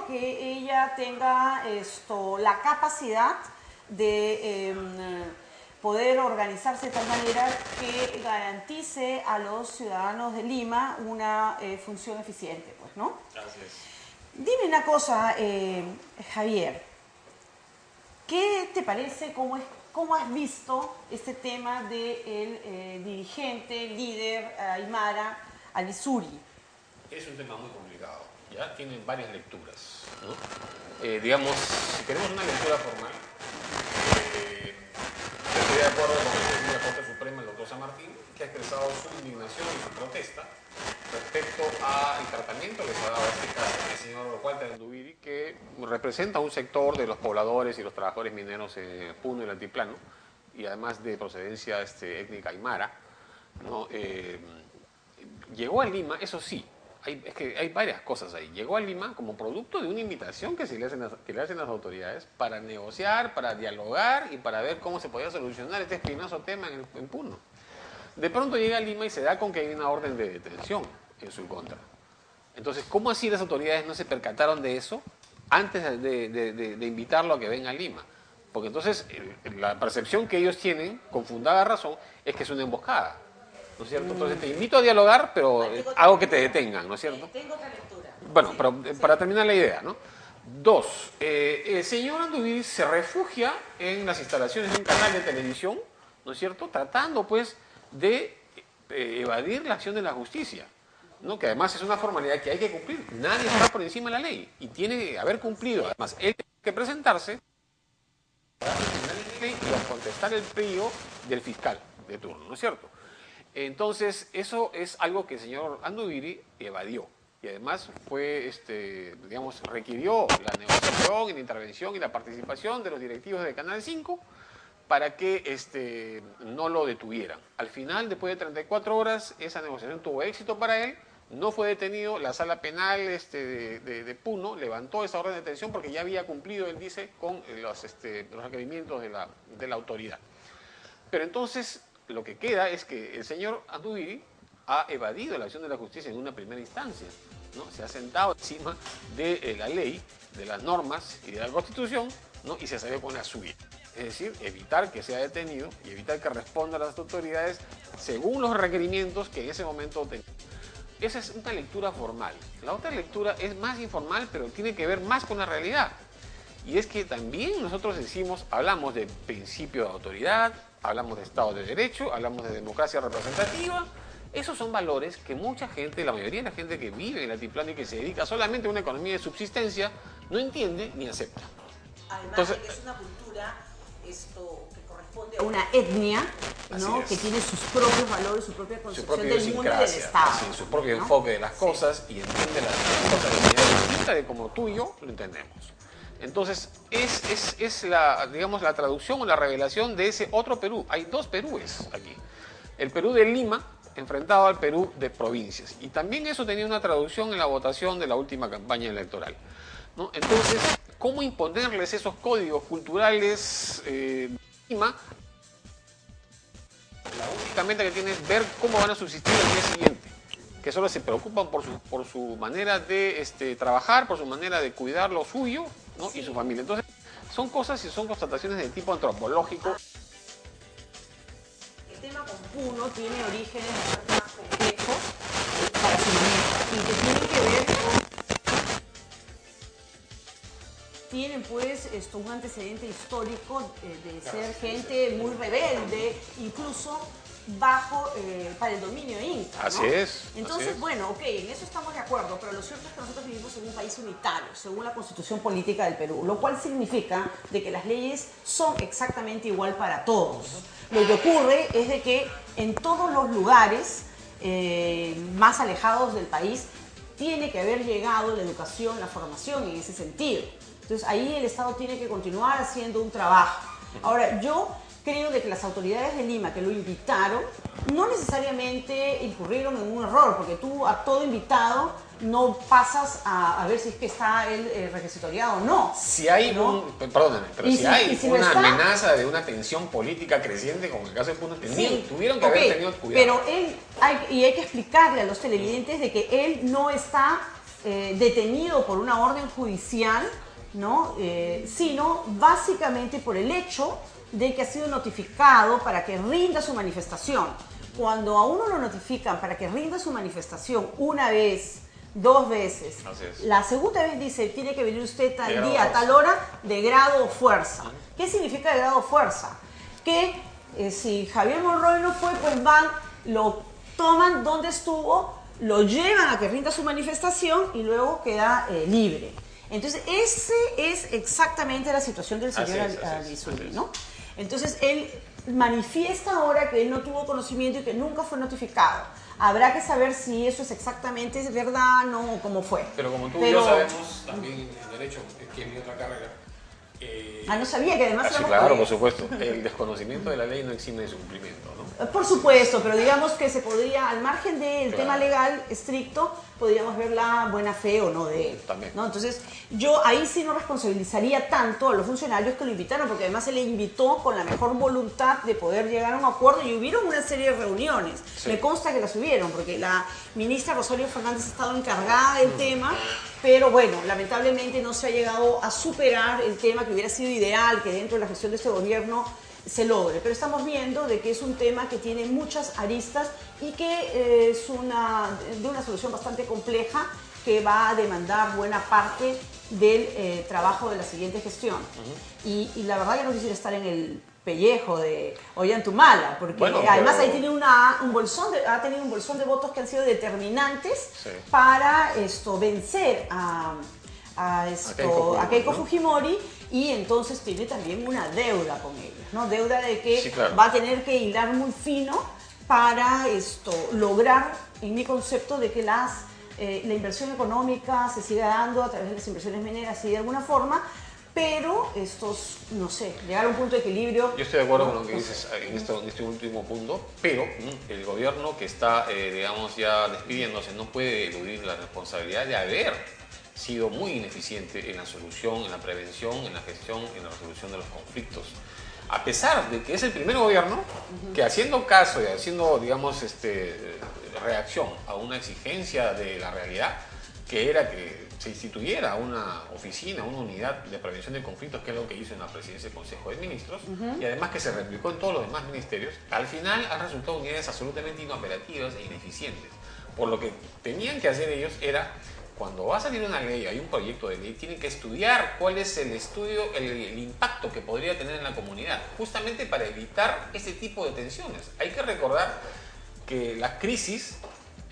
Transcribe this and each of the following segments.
creo que ella tenga la capacidad de poder organizarse de tal manera que garantice a los ciudadanos de Lima una función eficiente, pues, ¿no? Así es. Dime una cosa, Javier, ¿qué te parece, cómo has visto este tema del dirigente, líder aymara, Alisuri? Es un tema muy complicado, ¿ya? Tiene varias lecturas, ¿no? Digamos, si queremos una lectura formal, estoy de acuerdo con el presidente de la Corte Suprema, el doctor San Martín, que ha expresado su indignación y su protesta respecto al tratamiento que se ha dado a este caso del señor Walter Anduviri, que representa un sector de los pobladores y los trabajadores mineros en Puno y el Altiplano, y además de procedencia étnica aymara, ¿no? Llegó a Lima, eso sí, es que hay varias cosas ahí. Llegó a Lima como producto de una invitación que le hacen las autoridades para negociar, para dialogar y para ver cómo se podía solucionar este espinoso tema en Puno. De pronto llega a Lima y se da con que hay una orden de detención en su contra. Entonces, ¿cómo así las autoridades no se percataron de eso antes de invitarlo a que venga a Lima? Porque entonces la percepción que ellos tienen, con fundada razón, es que es una emboscada, ¿no es cierto? Entonces te invito a dialogar, pero hago que te detengan, ¿no es cierto? Tengo otra lectura. Bueno, pero para terminar la idea, ¿no? Dos, el señor Anduviri se refugia en las instalaciones de un canal de televisión, ¿no es cierto? Tratando, pues, de evadir la acción de la justicia, ¿no? Que además es una formalidad que hay que cumplir. Nadie está por encima de la ley y tiene que haber cumplido. Además, él tiene que presentarse y a contestar el pedido del fiscal de turno, ¿no es cierto? Entonces, eso es algo que el señor Anduviri evadió. Y además fue, digamos, requirió la negociación y la intervención y la participación de los directivos de Canal 5 para que no lo detuvieran. Al final, después de 34 horas, esa negociación tuvo éxito para él, no fue detenido, la sala penal de Puno levantó esa orden de detención porque ya había cumplido, él dice, con los requerimientos de la autoridad. Pero entonces, lo que queda es que el señor Anduviri ha evadido la acción de la justicia en una primera instancia, ¿no? Se ha sentado encima de la ley, de las normas y de la Constitución, ¿no? Y se salió con la suya. Es decir, evitar que sea detenido y evitar que responda a las autoridades según los requerimientos que en ese momento tenía. Esa es una lectura formal. La otra lectura es más informal, pero tiene que ver más con la realidad. Y es que también nosotros hablamos de principio de autoridad, hablamos de Estado de Derecho, hablamos de democracia representativa. Esos son valores que mucha gente, la mayoría de la gente que vive en el altiplano y que se dedica solamente a una economía de subsistencia, no entiende ni acepta. Además, entonces, de que es una cultura que corresponde a una etnia, ¿no? Que tiene sus propios valores, su propia concepción del mundo y del Estado. Así, su propio enfoque de las cosas y entiende las cosas de manera distinta de como tú y yo lo entendemos. Entonces, es digamos, la traducción o la revelación de ese otro Perú. Hay dos Perúes aquí. El Perú de Lima enfrentado al Perú de provincias. Y también eso tenía una traducción en la votación de la última campaña electoral, ¿no? Entonces, ¿cómo imponerles esos códigos culturales de Lima? La única meta que tiene es ver cómo van a subsistir al día siguiente, que solo se preocupan por su manera de trabajar, por su manera de cuidar lo suyo, ¿no? Y su familia. Entonces, son cosas y son constataciones de tipo antropológico. El tema con Puno tiene orígenes más complejos para su manera y que tienen que ver con... Tienen pues un antecedente histórico de ser gente muy rebelde, incluso para el dominio inca, ¿no? Así es. Entonces, así es. bueno, ok, en eso estamos de acuerdo, pero lo cierto es que nosotros vivimos en un país unitario, según la Constitución Política del Perú, lo cual significa de que las leyes son exactamente igual para todos. Lo que ocurre es de que en todos los lugares más alejados del país tiene que haber llegado la educación, la formación en ese sentido. Entonces ahí el Estado tiene que continuar haciendo un trabajo. Ahora, yo creo de que las autoridades de Lima que lo invitaron no necesariamente incurrieron en un error, porque tú a todo invitado no pasas a ver si es que está él requisitoriado o no. Si hay ¿no? perdóname, pero si hay una está, amenaza de una tensión política creciente, como en el caso de Puno, tuvieron que haber tenido cuidado. Pero hay que explicarle a los televidentes de que él no está detenido por una orden judicial, ¿no? Sino básicamente por el hecho de que ha sido notificado para que rinda su manifestación. Cuando a uno lo notifican para que rinda su manifestación una vez, 2 veces, la segunda vez dice, tiene que venir usted tal día, a tal hora, de grado o fuerza. ¿Qué significa de grado o fuerza? Que si Javier Monroy no fue, pues van, lo toman donde estuvo, lo llevan a que rinda su manifestación y luego queda libre. Entonces, esa es exactamente la situación del señor Al-Aizuri, ¿no? Entonces, él manifiesta ahora que él no tuvo conocimiento y que nunca fue notificado. Habrá que saber si eso es exactamente verdad, no, o cómo fue. Pero como tú y yo sabemos, también en Derecho, que es mi otra carrera. No sabía que además... Sí, claro, por supuesto. El desconocimiento de la ley no exime de su cumplimiento, ¿no? Por supuesto, pero digamos que se podría, al margen del tema legal estricto, podríamos ver la buena fe o no de él. También. ¿No? Entonces, yo ahí sí no responsabilizaría tanto a los funcionarios que lo invitaron, porque además se le invitó con la mejor voluntad de poder llegar a un acuerdo y hubieron una serie de reuniones. Sí. Me consta que las hubieron, porque la ministra Rosario Fernández ha estado encargada del tema, pero bueno, lamentablemente no se ha llegado a superar el tema, que hubiera sido ideal que dentro de la gestión de este gobierno se logre, pero estamos viendo de que es un tema que tiene muchas aristas y que es de una solución bastante compleja que va a demandar buena parte del trabajo de la siguiente gestión. Y la verdad, yo no quisiera estar en el pellejo de Ollantumala, porque bueno, además ahí tiene ha tenido un bolsón de votos que han sido determinantes para vencer a Keiko Fujimori, y entonces tiene también una deuda con ellos, ¿no? Deuda de que va a tener que hilar muy fino para lograr, en mi concepto, de que la inversión económica se siga dando a través de las inversiones mineras y de alguna forma, pero no sé, llegar a un punto de equilibrio. Yo estoy de acuerdo con lo que dices en este último punto, pero el gobierno que está, digamos, ya despidiéndose no puede eludir la responsabilidad de haber sido muy ineficiente en la solución, en la prevención, en la gestión, en la resolución de los conflictos. A pesar de que es el primer gobierno que, haciendo caso y haciendo, digamos, reacción a una exigencia de la realidad, que era que se instituyera una oficina, una unidad de prevención de conflictos, que es lo que hizo en la presidencia del Consejo de Ministros, y además que se replicó en todos los demás ministerios, al final han resultado unidades absolutamente inoperativas e ineficientes. Por lo que tenían que hacer ellos era, cuando va a salir una ley, hay un proyecto de ley, tienen que estudiar cuál es el impacto que podría tener en la comunidad, justamente para evitar ese tipo de tensiones. Hay que recordar que las crisis,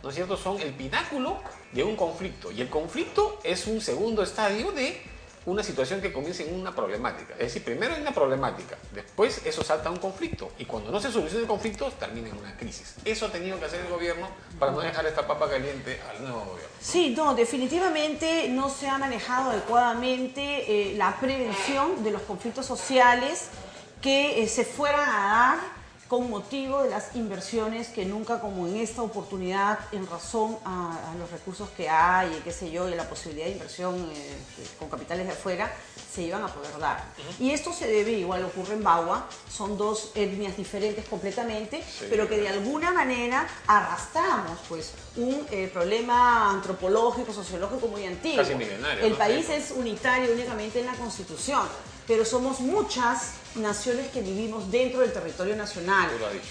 ¿no es cierto?, son el pináculo de un conflicto, y el conflicto es un segundo estadio de una situación que comienza en una problemática. Es decir, primero hay una problemática, después eso salta a un conflicto, y cuando no se soluciona el conflicto, termina en una crisis. Eso ha tenido que hacer el gobierno para no dejar esta papa caliente al nuevo gobierno. Sí, no, definitivamente no se ha manejado adecuadamente la prevención de los conflictos sociales que se fueran a dar con motivo de las inversiones que nunca, como en esta oportunidad, en razón a los recursos que hay, qué sé yo, y la posibilidad de inversión con capitales de afuera, se iban a poder dar. Y esto se debe, igual ocurre en Bagua, son dos etnias diferentes completamente, pero que de alguna manera arrastramos pues un problema antropológico, sociológico muy antiguo. Casi milenario. El país es unitario únicamente en la Constitución, pero somos muchas naciones que vivimos dentro del territorio nacional.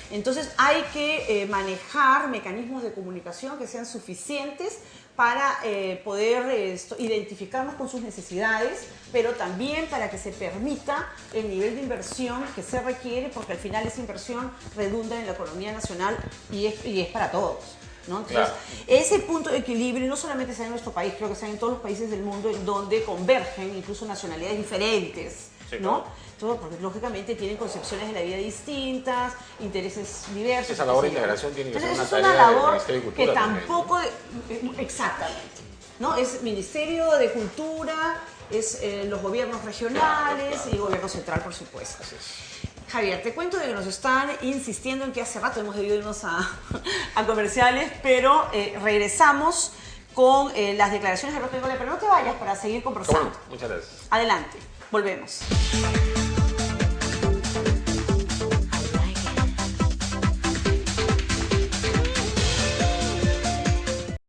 Entonces hay que manejar mecanismos de comunicación que sean suficientes para poder identificarnos con sus necesidades, pero también para que se permita el nivel de inversión que se requiere, porque al final esa inversión redunda en la economía nacional y es para todos, ¿no? Entonces, ese punto de equilibrio no solamente se da en nuestro país, creo que se da en todos los países del mundo en donde convergen incluso nacionalidades diferentes, ¿no? Todo, porque lógicamente tienen concepciones de la vida distintas, intereses diversos. Esa labor de integración tiene que ser una tarea del Ministerio de Cultura que tampoco, exactamente, ¿no? Es Ministerio de Cultura, es los gobiernos regionales y el gobierno central, por supuesto. Así es. Javier, te cuento de que nos están insistiendo en que hace rato hemos debido irnos a comerciales, pero regresamos con las declaraciones de Roque Gola, pero no te vayas para seguir conversando. Bueno, muchas gracias. Adelante, volvemos.